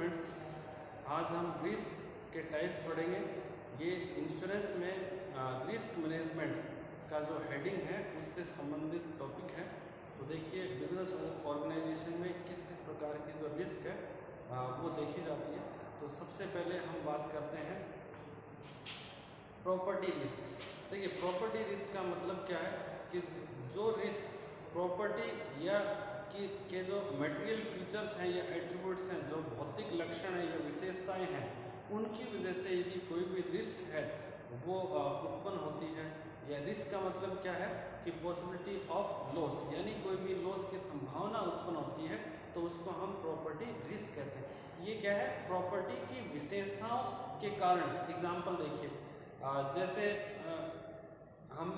Students, आज हम risk के टाइप पढ़ेंगे। ये इंश्योरेंस में रिस्क मैनेजमेंट का जो हेडिंग है उससे संबंधित टॉपिक है। तो देखिए, बिजनेस ऑर्गेनाइजेशन में किस किस प्रकार की जो रिस्क है वो देखी जाती है। तो सबसे पहले हम बात करते हैं प्रॉपर्टी रिस्क। देखिए, प्रॉपर्टी रिस्क का मतलब क्या है कि जो रिस्क प्रॉपर्टी या के जो मटेरियल फीचर्स हैं या एट्रीब्यूट्स हैं, जो भौतिक लक्षण हैं या विशेषताएं हैं, उनकी वजह से यदि कोई भी रिस्क है वो उत्पन्न होती है। या रिस्क का मतलब क्या है कि पॉसिबिलिटी ऑफ लॉस, यानी कोई भी लॉस की संभावना उत्पन्न होती है तो उसको हम प्रॉपर्टी रिस्क कहते हैं। ये क्या है? प्रॉपर्टी की विशेषताओं के कारण। एग्जाम्पल देखिए, जैसे हम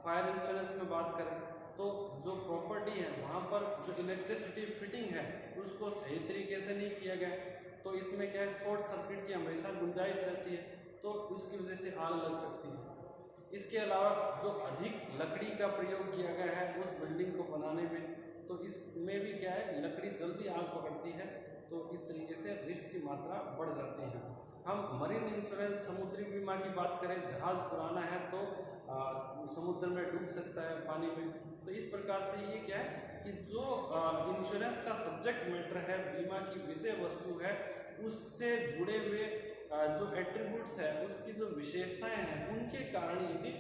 फायर इंश्योरेंस में बात करें तो जो प्रॉपर्टी है वहाँ पर जो इलेक्ट्रिसिटी फिटिंग है उसको सही तरीके से नहीं किया गया, तो इसमें क्या है, शॉर्ट सर्किट की हमेशा गुंजाइश रहती है, तो उसकी वजह से आग लग सकती है। इसके अलावा जो अधिक लकड़ी का प्रयोग किया गया है उस बिल्डिंग को बनाने में, तो इसमें भी क्या है, लकड़ी जल्दी आग पकड़ती है, तो इस तरीके से रिस्क की मात्रा बढ़ जाती है। हम मरीन इंश्योरेंस समुद्री बीमा की बात करें, जहाज पुराना है तो समुद्र में डूब सकता है, पानी में, तो इस प्रकार से ये क्या है कि जो इंश्योरेंस का सब्जेक्ट मैटर है, बीमा की विषय वस्तु है, उससे जुड़े हुए जो एट्रीब्यूट्स है, उसकी जो विशेषताएं हैं, उनके कारण यदि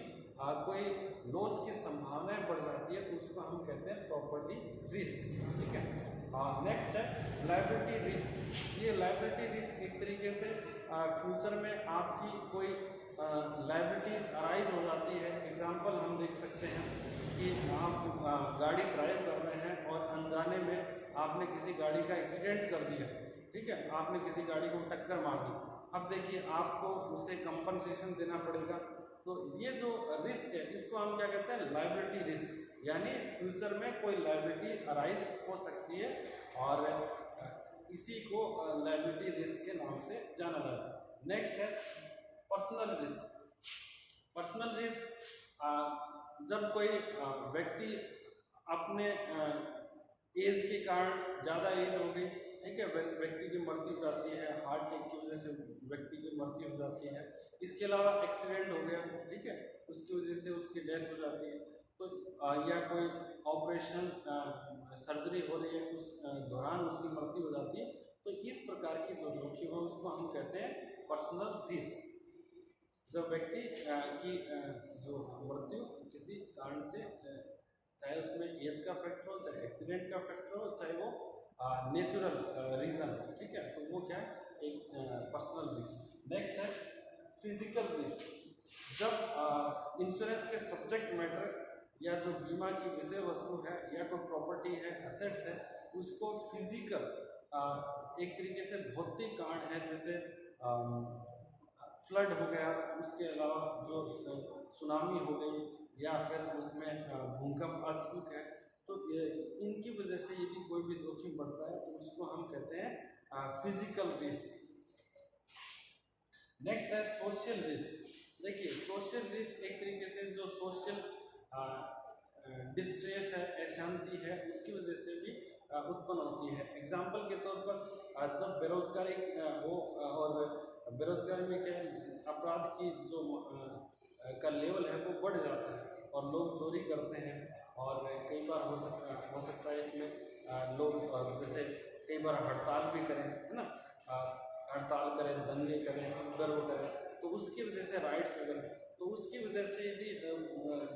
कोई लॉस की संभावनाएं बढ़ जाती है तो उसको हम कहते हैं प्रॉपर्टी रिस्क। ठीक है। नेक्स्ट है लायबिलिटी रिस्क। ये लायबिलिटी रिस्क एक तरीके से फ्यूचर में आपकी कोई लायबिलिटी अराइज हो जाती है। एग्जांपल हम देख सकते हैं कि आप गाड़ी ड्राइव कर रहे हैं और अनजाने में आपने किसी गाड़ी का एक्सीडेंट कर दिया। ठीक है, आपने किसी गाड़ी को टक्कर मार दी। अब देखिए, आपको उसे कंपनसेशन देना पड़ेगा। तो ये जो रिस्क है इसको हम क्या कहते हैं? लायबिलिटी रिस्क, यानी फ्यूचर में कोई लायबिलिटी अराइज हो सकती है और इसी को लायबिलिटी रिस्क के नाम से जाना जाता है। नेक्स्ट है पर्सनल रिस्क। पर्सनल रिस्क जब कोई व्यक्ति अपने एज के कारण, ज़्यादा एज हो गई, ठीक है, व्यक्ति की मृत्यु हो जाती है, हार्ट अटैक की वजह से व्यक्ति की मृत्यु हो जाती है। इसके अलावा एक्सीडेंट हो गया, ठीक है, उसकी वजह से उसकी डेथ हो जाती है, तो या कोई ऑपरेशन सर्जरी हो रही है, उस दौरान उसकी मृत्यु हो जाती है, तो इस प्रकार की जो जोखिम है उसको हम कहते हैं पर्सनल रिस्क। जब व्यक्ति की जो मृत्यु किसी कारण से, चाहे उसमें एज का फैक्टर हो, चाहे एक्सीडेंट का फैक्टर हो, चाहे वो नेचुरल रीज़न है, ठीक है, तो वो क्या है, एक पर्सनल रिस्क। नेक्स्ट है फिजिकल रिस्क। जब इंश्योरेंस के सब्जेक्ट मैटर या जो बीमा की विषय वस्तु है या कोई प्रॉपर्टी है, एसेट्स है, उसको फिजिकल एक तरीके से भौतिक कारण है, जैसे फ्लड हो गया, उसके अलावा जो सुनामी हो गई, या फिर उसमें भूकंप, अर्थक्वेक है, तो इनकी वजह से यदि कोई भी जोखिम बढ़ता है तो उसको हम कहते हैं फिजिकल रिस्क। नेक्स्ट है सोशल रिस्क। देखिए, सोशल रिस्क एक तरीके से जो सोशल डिस्ट्रेस है, अशांति है, उसकी वजह से भी उत्पन्न होती है। एग्जाम्पल के तौर पर जब बेरोजगारी हो, और बेरोजगारी में क्या अपराध की जो का लेवल है वो बढ़ जाता है और लोग चोरी करते हैं, और कई बार हो सकता है इसमें लोग जैसे कई बार हड़ताल भी करें, है ना, हड़ताल करें, दंगे करें, गर्व करें, तो उसकी वजह से राइट्स वगैरह, तो उसकी वजह से यदि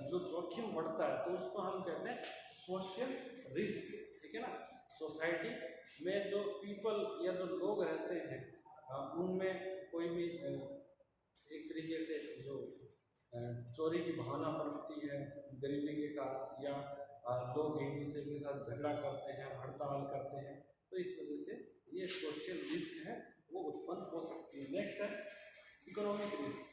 जो जोखिम बढ़ता है तो उसको हम कहते हैं सोशल रिस्क। ठीक है ना। सोसाइटी में जो पीपल या जो लोग रहते हैं उनमें कोई भी एक तरीके से जो चोरी की भावना पनपती है गरीबी के कारण, या लोग एक दूसरे के साथ झगड़ा करते हैं, हड़ताल करते हैं, तो इस वजह से ये सोशल रिस्क है वो उत्पन्न हो सकती है। नेक्स्ट है इकोनॉमिक रिस्क।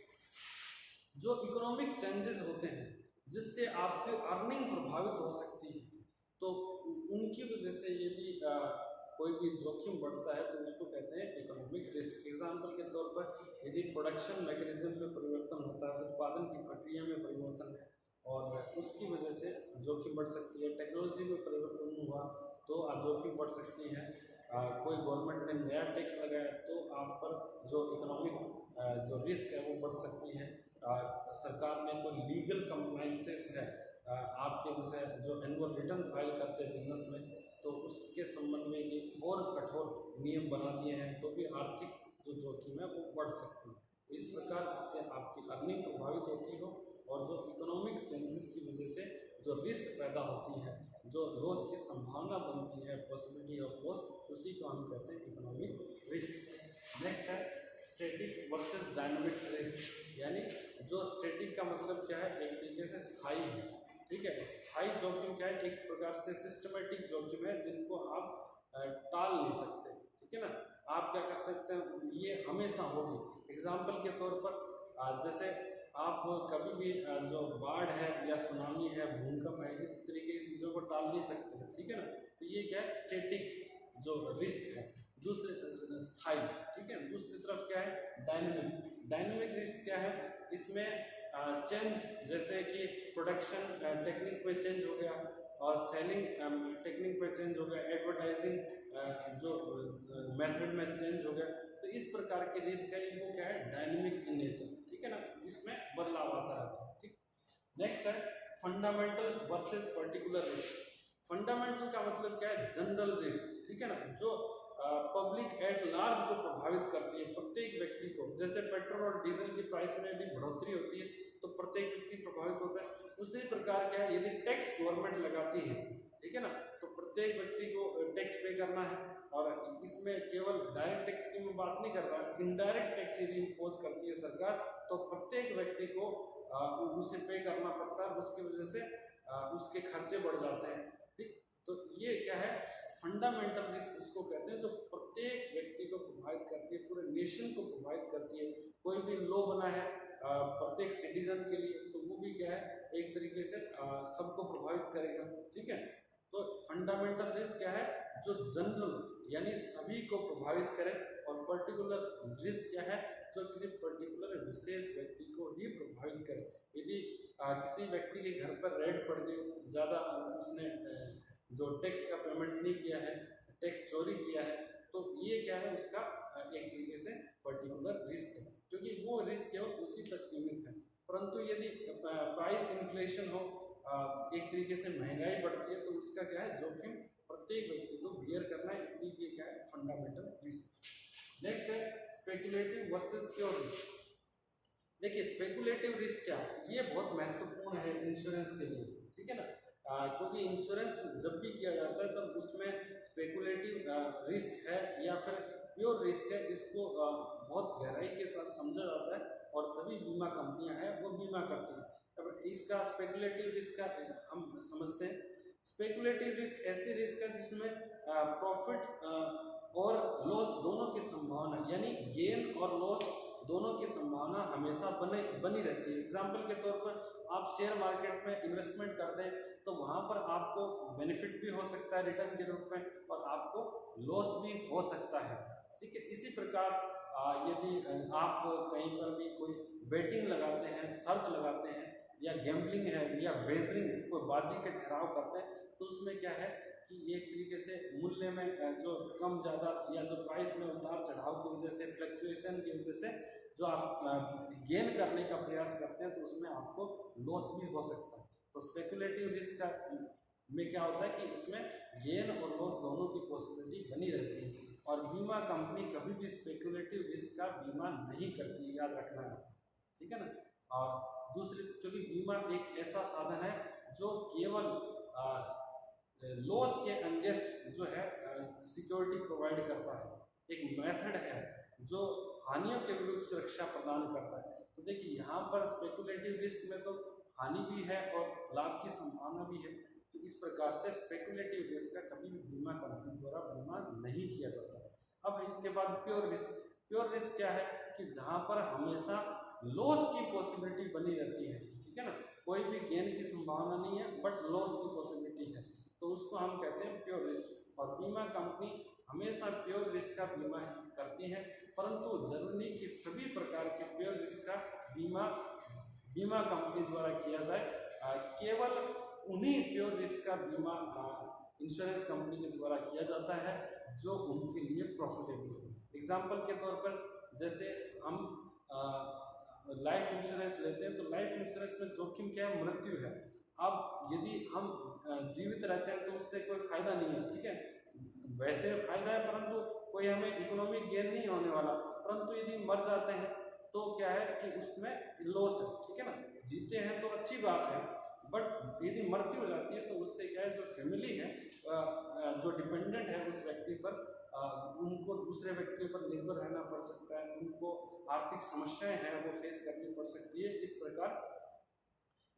जो इकोनॉमिक चेंजेस होते हैं जिससे आपकी अर्निंग प्रभावित हो सकती है, तो उनकी वजह से यदि कोई भी जोखिम बढ़ता है तो उसको कहते हैं इकोनॉमिक रिस्क। एग्जाम्पल के तौर पर यदि प्रोडक्शन मैकेनिज्म में परिवर्तन होता है, उत्पादन की प्रक्रिया में परिवर्तन है और उसकी वजह से जोखिम बढ़ सकती है। टेक्नोलॉजी में परिवर्तन हुआ तो जोखिम बढ़ सकती है। कोई गवर्नमेंट ने नया टैक्स लगाया तो आप पर जो इकोनॉमिक जो रिस्क है वो बढ़ सकती है। सरकार ने कोई लीगल कंप्लाइंसेस है आपके जैसे जो एनुअल रिटर्न फाइल करते हैं बिजनेस में, तो उसके संबंध में ये और कठोर नियम बना दिए हैं, तो भी आर्थिक जो जोखिम है वो बढ़ सकती है। तो इस प्रकार से आपकी अर्निंग प्रभावित होती हो और जो इकोनॉमिक चेंजेस की वजह से जो रिस्क पैदा होती है, जो लॉस की संभावना बनती है, पॉसिबिलिटी ऑफ लॉस, उसी को हम कहते हैं इकोनॉमिक रिस्क। नेक्स्ट है स्टैटिक वर्सेस डायनामिक रिस्क, यानी जो स्टैटिक का मतलब क्या है, एक तरीके से स्थायी है, ठीक है। स्थायी जोखिम क्या है, एक प्रकार से सिस्टमेटिक जोखिम है जिनको आप टाल नहीं सकते, ठीक है ना। आप क्या कर सकते हैं, ये हमेशा होगी। एग्जाम्पल के तौर पर जैसे आप कभी भी जो बाढ़ है या सुनामी है, भूकंप है, इस तरीके की चीज़ों को टाल नहीं सकते, ठीक है ना। तो ये क्या है, स्टैटिक जो रिस्क है, दूसरे स्थायी, ठीक है। दूसरी तरफ क्या है, डायनेमिक। डायनेमिक रिस्क क्या है, इसमें चेंज, जैसे कि प्रोडक्शन टेक्निक में चेंज हो गया और सेलिंग टेक्निक में चेंज हो गया, एडवर्टाइजिंग जो मेथड में चेंज हो गया, तो इस प्रकार के रिस्क है, इनको क्या है, डायनेमिक इन नेचर, ठीक है ना, इसमें बदलाव आता रहता है, ठीक। नेक्स्ट है fundamental versus particular risk. Fundamental का मतलब क्या है, जनरल रिस्क, ठीक है ना, जो पब्लिक एट लार्ज को प्रभावित करती है, प्रत्येक व्यक्ति को। जैसे पेट्रोल और डीजल की प्राइस में यदि बढ़ोतरी होती है तो प्रत्येक व्यक्ति प्रभावित होता है। उसी प्रकार क्या है, यदि टैक्स गवर्नमेंट लगाती है, ठीक है ना, तो प्रत्येक व्यक्ति को टैक्स पे करना है। और इसमें केवल डायरेक्ट टैक्स की मैं बात नहीं कर रहा, इनडायरेक्ट टैक्स यदि इम्पोज करती है सरकार, तो प्रत्येक व्यक्ति को उसे पे करना पड़ता है, उसकी वजह से उसके खर्चे बढ़ जाते हैं, ठीक। तो ये क्या है, फंडामेंटल रिस्क उसको कहते हैं जो प्रत्येक व्यक्ति को प्रभावित करती है, पूरे नेशन को प्रभावित करती है। कोई भी लॉ बना है प्रत्येक सिटीजन के लिए, तो वो भी क्या है, एक तरीके से सबको प्रभावित करेगा, ठीक है। तो फंडामेंटल रिस्क क्या है, जो जनरल यानी सभी को प्रभावित करे, और पर्टिकुलर रिस्क क्या है, जो किसी पर्टिकुलर विशेष व्यक्ति को ही प्रभावित करे। यदि किसी व्यक्ति के घर पर रेड पड़ गई, ज़्यादा उसने जो टैक्स का पेमेंट नहीं किया है, टैक्स चोरी किया है, तो ये क्या है, उसका एक तरीके से पर्टिकुलर रिस्क है, क्योंकि वो रिस्क केवल उसी तक सीमित है। परंतु यदि प्राइस इन्फ्लेशन हो, एक तरीके से महंगाई बढ़ती है, तो उसका क्या है, जोखिम प्रत्येक व्यक्ति को बियर करना है, इसलिए ये क्या है, फंडामेंटल रिस्क। नेक्स्ट है स्पेकुलेटिव वर्सेस प्योर रिस्क। देखिए स्पेकुलेटिव रिस्क क्या है, ये बहुत महत्वपूर्ण है इंश्योरेंस के लिए, ठीक है ना। क्योंकि इंश्योरेंस जब भी किया जाता है तब उसमें स्पेकुलेटिव रिस्क है या फिर प्योर रिस्क है, इसको बहुत गहराई के साथ समझा जाता है, और तभी बीमा कंपनियां हैं वो बीमा करती हैं। अब इसका स्पेकुलेटिव रिस्क का हम समझते हैं। स्पेकुलेटिव रिस्क ऐसी रिस्क है जिसमें प्रॉफिट और लॉस दोनों की संभावना, यानी गेन और लॉस दोनों की संभावना हमेशा बनी रहती है। एग्जाम्पल के तौर पर आप शेयर मार्केट में इन्वेस्टमेंट करते हैं, तो वहाँ पर आपको बेनिफिट भी हो सकता है रिटर्न के रूप में, और आपको लॉस भी हो सकता है, ठीक है। इसी प्रकार यदि आप कहीं पर भी कोई बेटिंग लगाते हैं, शर्त लगाते हैं, या गैम्बलिंग है, या वेजरिंग, कोई बाजी के ठहराव करते हैं, तो उसमें क्या है कि एक तरीके से मूल्य में जो कम ज़्यादा या जो प्राइस में उतार चढ़ाव की वजह से, फ्लक्चुएशन की वजह से जो आप गेन करने का प्रयास करते हैं, तो उसमें आपको लॉस भी हो सकता है। तो स्पेकुलेटिव रिस्क का में क्या होता है कि इसमें गेन और लॉस दोनों की पॉसिबिलिटी बनी रहती है, और बीमा कंपनी कभी भी स्पेकुलेटिव रिस्क का बीमा नहीं करती है, याद रखना है, ठीक है ना। और दूसरी, क्योंकि बीमा एक ऐसा साधन है जो केवल लॉस के अगेंस्ट जो है सिक्योरिटी प्रोवाइड करता है, एक मेथड है जो हानियों के विरुद्ध सुरक्षा प्रदान करता है। तो देखिए यहाँ पर स्पेकुलेटिव रिस्क में तो हानि भी है और लाभ की संभावना भी है, तो इस प्रकार से स्पेकुलेटिव रिस्क का कभी भी बीमा कंपनी द्वारा बीमा नहीं किया जाता। अब इसके बाद प्योर रिस्क। प्योर रिस्क क्या है कि जहाँ पर हमेशा लॉस की पॉसिबिलिटी बनी रहती है, ठीक है ना, कोई भी गेन की संभावना नहीं है, बट लॉस की पॉसिबिलिटी है, तो उसको हम कहते हैं प्योर रिस्क। और बीमा कंपनी हमेशा प्योर रिस्क का बीमा करती है, परंतु जरूरी नहीं कि सभी प्रकार के प्योर रिस्क का बीमा कंपनी द्वारा किया जाए। केवल उन्हीं प्योर रिस्क का बीमा इंश्योरेंस कंपनी के द्वारा किया जाता है जो उनके लिए प्रॉफिटेबल हो। एग्जाम्पल के तौर पर जैसे हम लाइफ इंश्योरेंस लेते हैं तो लाइफ इंश्योरेंस में जोखिम क्या है, मृत्यु है। अब यदि हम जीवित रहते हैं तो उससे कोई फायदा नहीं है, ठीक है, वैसे फायदा है परंतु कोई हमें इकोनॉमिक गेन नहीं होने वाला। परंतु यदि मर जाते हैं तो क्या है कि उसमें लॉस है, ठीक है ना। जीते हैं तो अच्छी बात है, बट यदि मृत्यु हो जाती है तो उससे क्या है, जो फैमिली है, जो डिपेंडेंट है उस व्यक्ति पर, उनको दूसरे व्यक्तियों पर निर्भर रहना पड़ सकता है, उनको आर्थिक समस्याएं हैं वो फेस करनी पड़ सकती है। इस प्रकार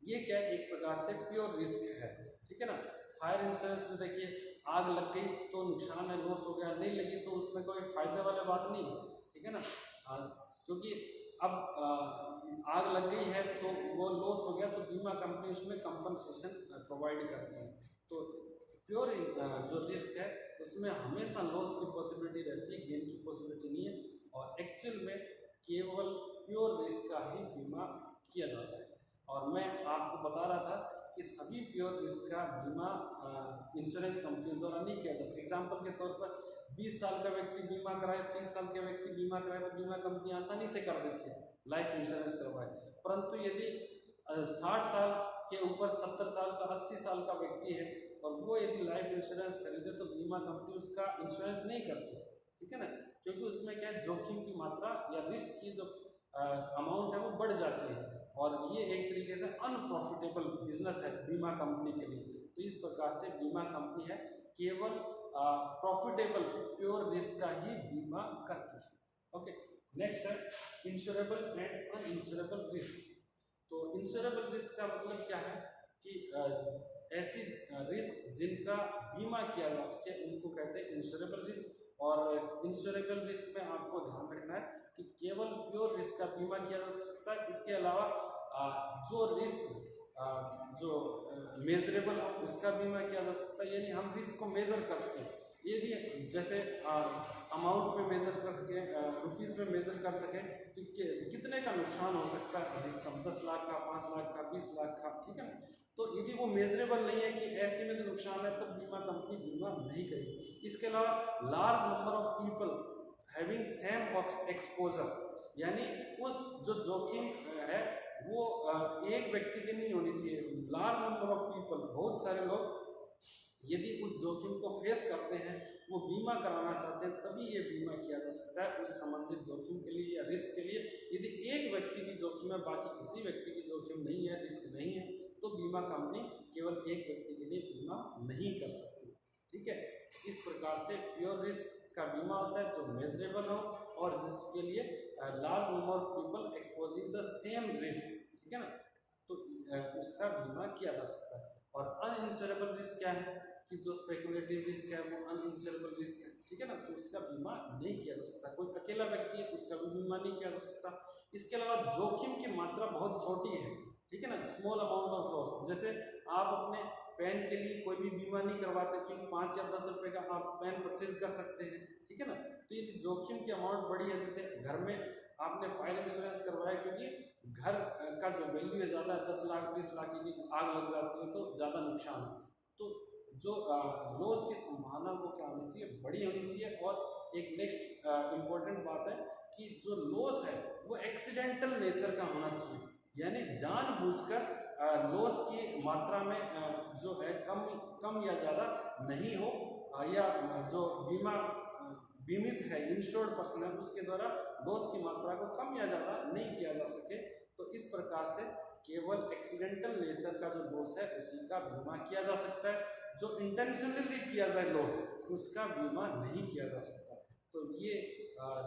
ये क्या है, एक प्रकार से प्योर रिस्क है, ठीक है ना। फायर इंश्योरेंस में देखिए आग लग गई तो नुकसान है, लॉस हो गया, नहीं लगी तो उसमें कोई फायदे वाली बात नहीं है, ठीक है ना। क्योंकि अब आग लग गई है तो वो लॉस हो गया तो बीमा कंपनी उसमें कंपनसेशन प्रोवाइड करती है। तो प्योर जो रिस्क है उसमें हमेशा लॉस की पॉसिबिलिटी रहती है, गेन की पॉसिबिलिटी नहीं है, और एक्चुअल में केवल प्योर रिस्क का ही बीमा किया जाता है। और मैं आपको बता रहा था कि सभी प्योर रिस्क का बीमा इंश्योरेंस कंपनी द्वारा नहीं किया जाता। एग्जाम्पल के तौर पर 20 साल का व्यक्ति बीमा कराए, 30 साल के व्यक्ति बीमा कराए तो बीमा कंपनी आसानी से कर देती है लाइफ इंश्योरेंस करवाए। परंतु यदि 60 साल के ऊपर 70 साल का 80 साल का व्यक्ति है और वो यदि लाइफ इंश्योरेंस खरीदे तो बीमा कंपनी उसका इंश्योरेंस नहीं करती, ठीक है ना। क्योंकि उसमें क्या है, जोखिम की मात्रा या रिस्क की जो अमाउंट है वो बढ़ जाती है, और ये एक तरीके से अनप्रॉफिटेबल बिजनेस है बीमा कंपनी के लिए। तो इस प्रकार से बीमा कंपनी है केवल प्रॉफिटेबल प्योर रिस्क का ही बीमा करती है। ओके, नेक्स्ट है इंश्योरेबल एंड अनइंश्योरेबल रिस्क। तो इंश्योरेबल रिस्क का मतलब क्या है कि ऐसी रिस्क जिनका बीमा किया जा सके उनको कहते हैं इंश्योरेबल रिस्क। और इंश्योरेबल रिस्क में आपको ध्यान रखना है कि केवल प्योर रिस्क का बीमा किया जा सकता है। इसके अलावा जो रिस्क जो मेजरेबल हो उसका बीमा किया जा सकता है, यानी हम रिस्क को मेजर कर सकें। यदि जैसे अमाउंट में मेजर कर सकें, रुपीज़ में मेजर कर सकें कि कितने का नुकसान हो सकता है, अधिकतम 10 लाख का, 5 लाख का, 20 लाख का, ठीक है ना। तो यदि वो मेजरेबल नहीं है कि ऐसे में तो नुकसान है तो बीमा कंपनी बीमा नहीं करेगी। इसके अलावा large number of people having same exposure, यानी उस जो जोखिम है वो एक व्यक्ति की नहीं होनी चाहिए। लार्ज नंबर ऑफ पीपल, बहुत सारे लोग यदि उस जोखिम को फेस करते हैं, वो बीमा कराना चाहते हैं, तभी ये बीमा किया जा सकता है उस संबंधित जोखिम के लिए या रिस्क के लिए। यदि एक व्यक्ति की जोखिम है बाकी किसी व्यक्ति की जोखिम नहीं है, रिस्क नहीं है, तो बीमा कंपनी केवल एक व्यक्ति के लिए बीमा नहीं कर सकती, ठीक है। इस प्रकार से प्योर रिस्क का बीमा होता है जो मेजरेबल हो और जिसके लिए large number of people exposing the same risk, ठीक है ना, तो उसका बीमा किया जा सकता है। और अनइंश्योरेबल रिस्क क्या है कि जो स्पेकुलेटिव रिस्क है वो अनइंश्योरेबल रिस्क है, ठीक है ना, तो उसका बीमा नहीं किया जा सकता। कोई अकेला व्यक्ति है उसका भी बीमा नहीं किया जा सकता। इसके अलावा जोखिम की मात्रा बहुत छोटी है, ठीक है ना, स्मॉल अमाउंट ऑफ लॉस। जैसे आप अपने पेन के लिए कोई भी बीमा नहीं करवाते क्योंकि 5 या 10 रुपए का आप पेन परचेज कर सकते हैं, ठीक है ना। तो यदि जोखिम की अमाउंट बड़ी है, जैसे घर में आपने फायर इंश्योरेंस करवाया क्योंकि घर का जो वैल्यू है ज़्यादा है, 10 लाख 20 लाख की आग लग जाती है तो ज़्यादा नुकसान है, तो जो लॉस की संभावना वो क्या होनी चाहिए, बड़ी होनी चाहिए। और एक नेक्स्ट इम्पोर्टेंट बात है कि जो लॉस है वो एक्सीडेंटल नेचर का होना चाहिए, यानी जानबूझकर लॉस की मात्रा में जो है कम या ज़्यादा नहीं हो, या जो बीमित है, इंश्योर्ड पर्सन है, उसके द्वारा लॉस की मात्रा को कम या ज़्यादा नहीं किया जा सके। तो इस प्रकार से केवल एक्सीडेंटल नेचर का जो लॉस है उसी का बीमा किया जा सकता है। जो इंटेंशनली किया जाए लॉस उसका बीमा नहीं किया जा सकता। तो ये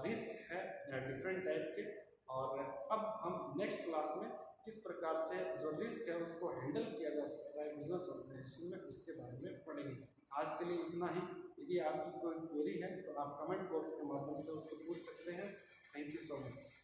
रिस्क है डिफरेंट टाइप के। और अब हम नेक्स्ट क्लास में किस प्रकार से जो रिस्क है उसको हैंडल किया जा सकता है बिजनेस ऑर्गेनाइजेशन में, उसके बारे में पढ़ेंगे। आज के लिए इतना ही। यदि आपकी कोई क्वेरी है तो आप कमेंट बॉक्स के माध्यम से उसको पूछ सकते हैं। Thank you so much.